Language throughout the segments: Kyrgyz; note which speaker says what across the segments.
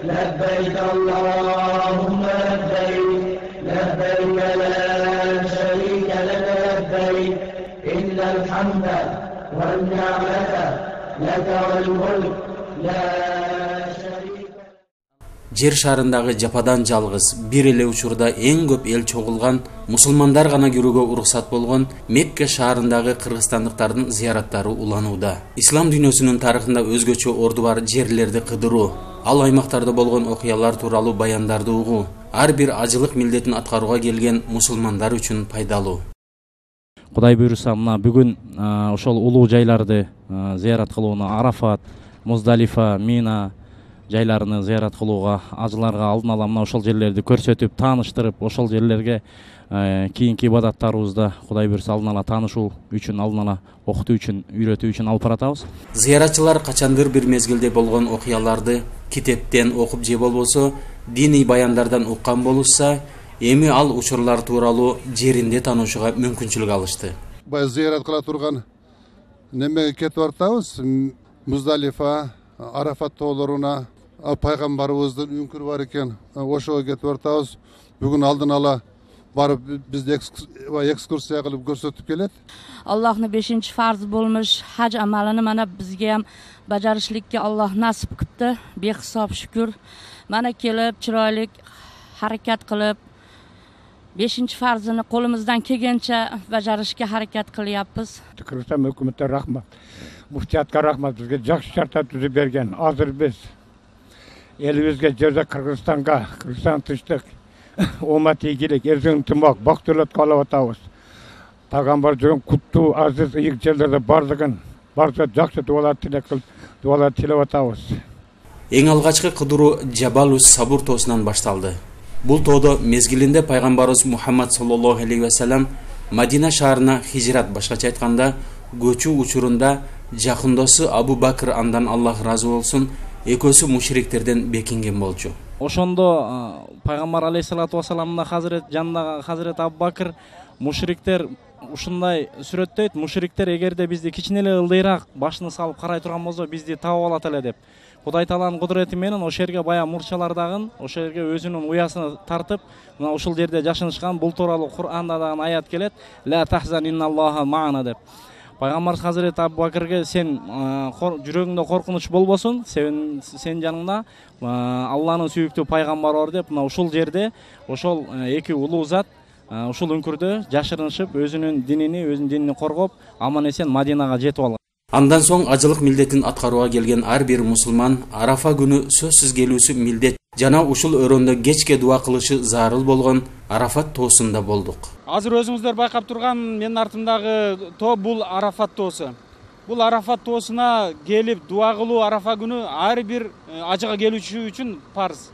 Speaker 1: لبيك اللهم لبيك لبيك لا شريك لك لبيك إن الحمد والنعمة لك والملك لا شريك.
Speaker 2: Жер шарындагы жападан жалгыз бир эле учурда эң көп эл чогулган мусулмандар гана кирүүгө уруксат болгон Мекке шаарындагы кыргызстандыктардын зыяраттары уланууда. Ислам дүйнөсүнүн тарыхында өзгөчө орду бар жерлерди кыдыруу, ал аймактарда болгон окуялар тууралуу баяндарды угуу ар бир ажылык милдетин аткарууга келген мусулмандар үчүн пайдалуу.
Speaker 3: Кудай буйруса, мына бүгүн ошол улуу жайларды зыярат кылууну, Арафат, Муздалифа, Мина жайларыны зыярат кылууга, ажыларга алдын ала мына ошол жерлерди көрсөтүп, тааныштырып, ошол жерлерге кийинки ибадаттарыбызда Кудай буйруса алдын ала таанышуу үчүн, алдын ала окутуу үчүн, үйрөтүү үчүн алып баратабыз.
Speaker 2: Зыяратчылар качандыр бир мезгилде болгон окуяларды китептен окуп же болбосо диний баяндардан уккан болушса, эми ал учурлар тууралуу жеринде таанышууга мүмкүнчүлүк алышты.
Speaker 4: Бай зыярат кыла турган немеге кетип бартабыз. Муздалифа, Арафат тоолоруна пайгамбарыбыздын үңкүрү бар экен. Ошого кетип бартабыз. Бүгүн алдын ала барып бизди экскурсия кылып көрсөтүп келет.
Speaker 5: Аллахны 5-чи фарз болмуш хаж амалын мана бизге ham бажарышлыкка Аллах насип кылды. Бехисап шүкүр. Мана келип чыройлык харакат кылып 5-чи фарзыны колумуздан келгенче бажарышка харакат кылыпбыз.
Speaker 6: Кыргызстан өкмөтүнө рахмат. Муфтиятка рахмат, бизге жакшы шарттар түзүп берген. Азыр биз элибизге жерде Кыргызстанга, Кыргызстан тынчтык, омат ийгилик, эрзең тымак, бактылык каалап атабыз. Пайгамбар жүргөн куттуу, азиз, ийгилик жерлерде бардыгын, барса жакшы дуалар тилеп атабыз.
Speaker 2: Эң алгачкы кыдыруу Жабалус Сабур тоосунан башталды. Бул тоодо мезгилинде пайгамбарыбыз Мухаммад саллаллаху алейхи ва саллям Мадина шаарына хижрат, башкача айтканда көчүү учурунда жакындоосу Абу Бакр, андан Аллах разы болсун, экөөсү мушриктерден бекинген болчу.
Speaker 3: Ошондо пайгамбар алейхиссалату вассаламдын жанындагы Хазрет Абу Бакр мушриктер ушундай сүрөттөйт. Мушриктер эгерде бизди кичине эле ылдыйраак башын салып карай турган болсо, бизди таап алат эле деп. Кудай Тааланын кудурети менен ошол жерге бая мурчалардагын, ошол жерге өзүнүн уясына тартып, мына ушул жерде жашынышкан. Бул тууралуу Кур'анда дагы аят келет: "Ла тахзан инналлаха ма'ана" деп. Пайгамбар Хазрет Абу Бакрге сен жүрөгүңдө коркунуч болбосун, сен жаныңда Алланын сүйүктүү пайгамбары бар деп, мына ушул жерде ошол эки улуу зат ушул үңкүрдө жашырынышып, өзүнүн динини коргоп, аман эсен Мадинага жетип алган.
Speaker 2: Андан соң ажылык милдетин аткарууга келген ар бир мусулман Арафа күнү сөзсүз келүүсү милдет жана ушул өрөндө кечке дуа кылышы зарыл болгон Арафат тоосунда болдук.
Speaker 7: Азыр өзүңүздөр байкап турган менин артымдагы тоо бул Арафат тоосу. Бул Арафат тоосуна келип дуа кылуу Арафа күнү ар бир ажыга келүүчү үчүн парз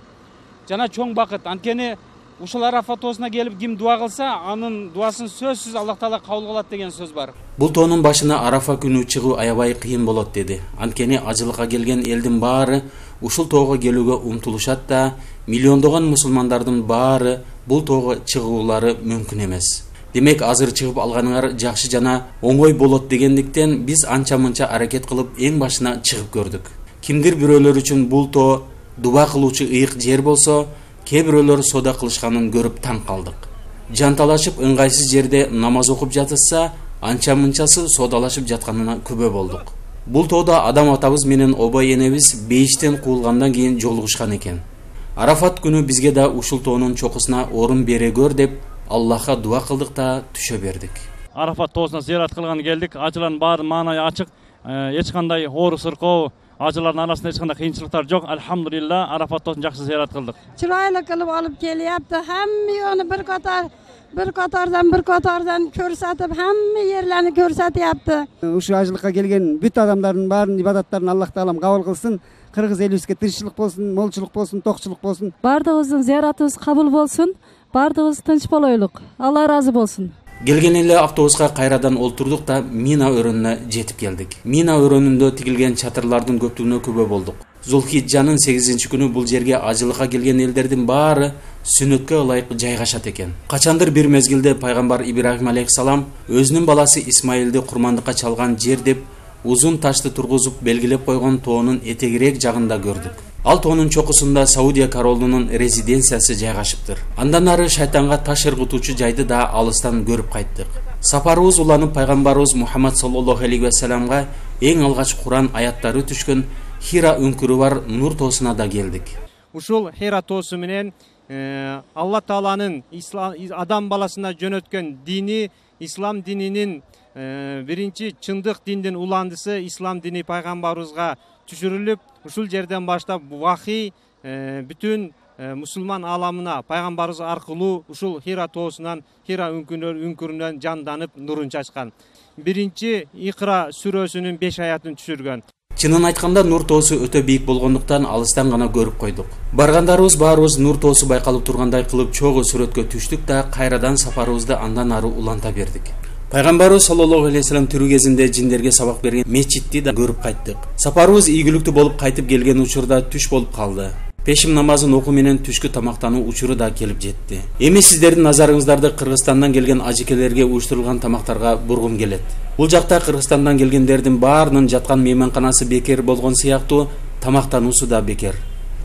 Speaker 7: жана чоң бакыт. Анткени ушул Арафат тоосуна келип ким дуа кылса, анын дуасын сөзсүз Аллах Таала кабыл кылат деген сөз бар.
Speaker 2: Бул тоонун башына Арафа күнү чыгуу аябай кыйын болот деди. Анткени ажылыкка келген элдин баары ушул тоого келүүгө умтулушат да, миллиондогон мусулмандардын баары бул тоого чыгуулары мүмкүн эмес. Демек азыр чыгып алганыңар жакшы жана оңой болот дегендиктен биз анча-мынча аракет кылып эң башына чыгып көрдүк. Кимдир бирөөлөр үчүн бул тоо дуба кылуучу ыйык жер болсо, кээ бирөөлөр сода кылышканын көрүп таң калдык. Жанталашып ыңгайсыз жерде намаз окуп жатышса, анча-мынчасы содалашып жатканына күбө болдук. Бул тоодо адам атабыз менен обой энебиз бейиштен куулгандан кийин жолугушкан экен. Арафат күнү бизге да ушул тоонун чокусуна орун бере көр деп Аллахка дуа кылдык да түшө бердик.
Speaker 3: Арафат тоосуна зыярат кылган келдик. Ажылардын баары маанайы ачык. Эч кандай оор сыркоо, ажылардын арасында эч кандай кыйынчылыктар жок. Алхамдулилла, Арафат тоосун жакшы зыярат кылдык.
Speaker 8: Чырайлы кылып алып келиапты. Хамманы bir qatardan көрсөтүп, hamma yerlerini көрсөтүптү.
Speaker 9: Ушу ажылыкка келген бүт адамдардын баарын ибадаттарын Аллах Таалам кабыл кылсын. Кыргыз элибизге тынччылык болсун, молчулук болсун, токчулук болсун.
Speaker 10: Бардыгыбыздын зыяратыбыз кабыл болсун. Бардыгыбыз тынч болойлук. Алла разы болсун.
Speaker 2: Келген эле автобуска кайрадан олтурдук да Мина өрөөнүнө жетип келдик. Мина өрөөнүндө тигилген чатырлардын көптүгүнө күбө болдук. Зулхиджанын 8-күнү бул жерге ажылыкка келген элдердин баары сүннөткө ылайык жайгашат экен. Качандыр бир мезгилде пайгамбар Ибрахим алейхиссалам өзүнүн баласы Исмаилди курмандыкка чалган жер деп узун ташты тургузуп белгилеп койгон тоонун этегирээк жагында көрдүк. Ал тоонун чокусунда Саудия королунун резиденциясы жайгашыптыр. Андан ары шайтанга таш ыргытуучу жайды да алыстан көрүп кайттык. Сапарыбыз уланып пайгамбарыбыз Мухаммад саллаллаху алейхи ва салламга эң алгач Куран аяттары түшкөн Хира үңкүрү бар Нур тоосуна да келдик.
Speaker 11: Ушул Хира тоосу менен Алла Тааланын адам баласына жөнөткөн дини, ислам дининин биринчи чындык диндин уландысы ислам дини пайгамбарыбызга түшүрүлүп, ушул жерден баштап вахий бүтүн мусулман аламына пайгамбарыбыз аркылуу ушул Хира тоосунан, Хира үңкүрүнөн жанданып нурун чачкан. Биринчи Икра сүрөсүнүн 5 аятын түшүргөн.
Speaker 2: Чынын айтканда Нур тоосу өтө бийик болгондуктан алыстан гана көрүп койдук. Баргандарыбыз баарыбыз Нур тоосу байкалып тургандай кылып чогуу сүрөткө түштүк да кайрадан сапарыбызды андан ары уланта бердик. Пайгамбарыбыз саллаллаху алейхи ва саллям тирүү кезинде жиндерге сабак берген мечитти да көрүп кайттык. Сапарыбыз ийгиликтүү болуп кайтып келген учурда түш болуп калды. Пешим намазын окуу менен түшкү тамактануу учуру да келип жетти. Эми сиздердин назарыңыздарды Кыргызстандан келген ажекелерге уюштурулган тамактарга бургум келет. Бул жакта Кыргызстандан келгендердин баарынын жаткан мейманканасы бекер болгон сыяктуу тамактануусу да бекер.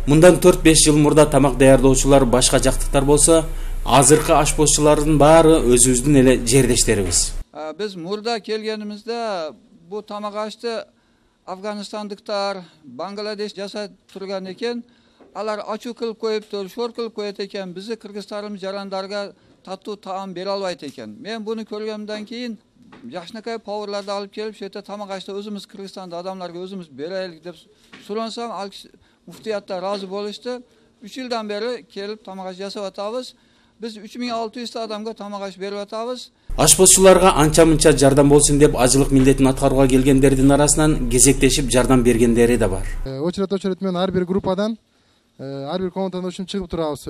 Speaker 2: Мындан 4-5 жыл мурда тамак даярдоочулар башка жактыктар болсо, азыркы ашпозчулардын баары өзүбүздүн эле жердештерибиз.
Speaker 12: Биз мурда келгенибизде бу тамак ашты Афганистандыктар, Бангладеш жасап турган экен. Алар ачуу кылып коюптур, шор кылып коет экен. Бизди кыргыздарыбыз жарандарга таттуу таам бере албайт экен. Мен буну көргөндөн кийин жакшынакай поварларды алып келип, шета тамак ашты өзүбүз Кыргызстанда адамдарга өзүбүз берелик деп сурансам, ал муфтиятта разы болушту. 3 жылдан бери келип тамак аш жасап атабыз. Biz 3600 adamga tamak aş berip atабыз.
Speaker 2: Ашпозчуларга анча-мынча жардам болсун деп ажылык милдетин аткарууга келгендердин арасынан кезектешип жардам бергендери да бар.
Speaker 13: Очерет менен ар бир группадан, ар бир комнатадан ушун чыгып турабыз.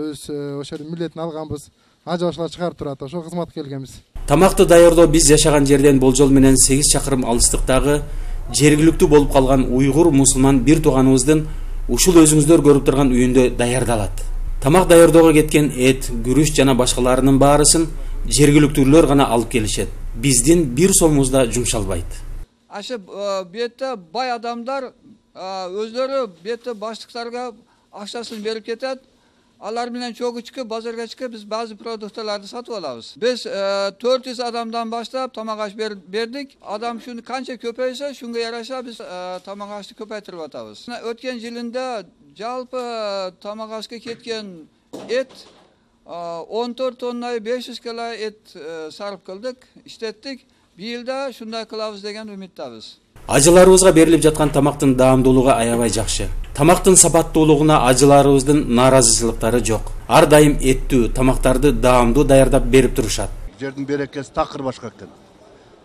Speaker 13: Ошол милдетин алганбыз. Ажабашылар чыгарып турат. Ошол кызматка келгенбиз.
Speaker 2: Тамакты даярдоо биз жашаган жерден болжол менен 8 чакырым алыстыктагы жергиликтүү болуп калган уйгур мусулман бир тууганыбыздын ушул өзүңүздөр көрүп турган үйүндө даярдалат. Тамак даярдоого кеткен эт, күрүч жана башкаларынын баарысын жергиликтүүлөр гана алып келишет. Биздин бир сомубуз да жумшалбайт.
Speaker 12: Ашы бетте бай адамдар өздөрү бетте баштыктарга акчасын берип кетет. Алар менен чогуу чыгып базарга чыгып биз базы продукттарды сатып алабыз. Биз 400 адамдан баштап тамак аш бердик. Адам шуну канча көпөйсө, шунга яраша биз тамак ашты көпөйтүрүп атабыз. Өткөн жылында жалпы тамак ашка кеткен эт 14 тонна 500 кг эт сарып кылдык, иштеттик. Быйылда шундай кылабыз деген үмүттөбүз.
Speaker 2: Ажыларыбызга берилип жаткан тамактын даамдуулугу аябай жакшы. Тамактын сапаттуулугуна ажыларыбыздын нааразычылыктары жок. Ар дайым эттүү тамактарды даамдуу даярдап берип турушат.
Speaker 14: Жердин берекеси такыр башка экен.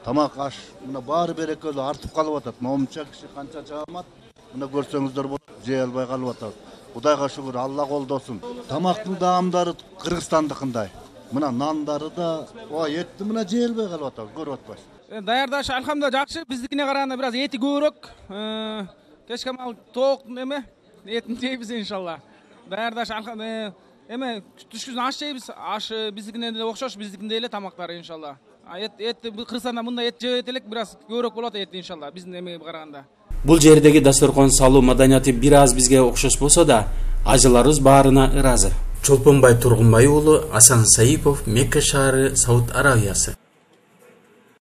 Speaker 14: Тамак аш мына баары берекелүү артып калып атат. Момунча киши канча жаамат, мына көрсөңүздөр болот, жей албай калып атат. Кудайга шүгүр, Алла колдосун. Тамактын даамдары Кыргызстандыкындай. Мына нандары да, этти мына жей албай калып атат, көрүп атпайсыз.
Speaker 15: Даярдаш алхамдулилlah жакшы, биздикине караганда бир аз эти көбүрөөк. Кечке мал тоок неме, этин жейбиз иншалла. Даярдаш алхамдулилlah эме түшкүнөн аш жейбиз. Аш биздикине деле окшош, биздикинде эле тамактар иншалла. Эт Кыргызстанда мындай эт жеп элек бир аз көбүрөөк болот эт иншалла, биздин эмеге караганда.
Speaker 2: Бул жердеги дасторкон салуу маданияты бир аз бизге окшош болсо да, ажыларыбыз баарына ыраазы. Чолпонбай Тургунбай уулу, Асан Саипов, Мекке шаары, Сауд Арабиясы.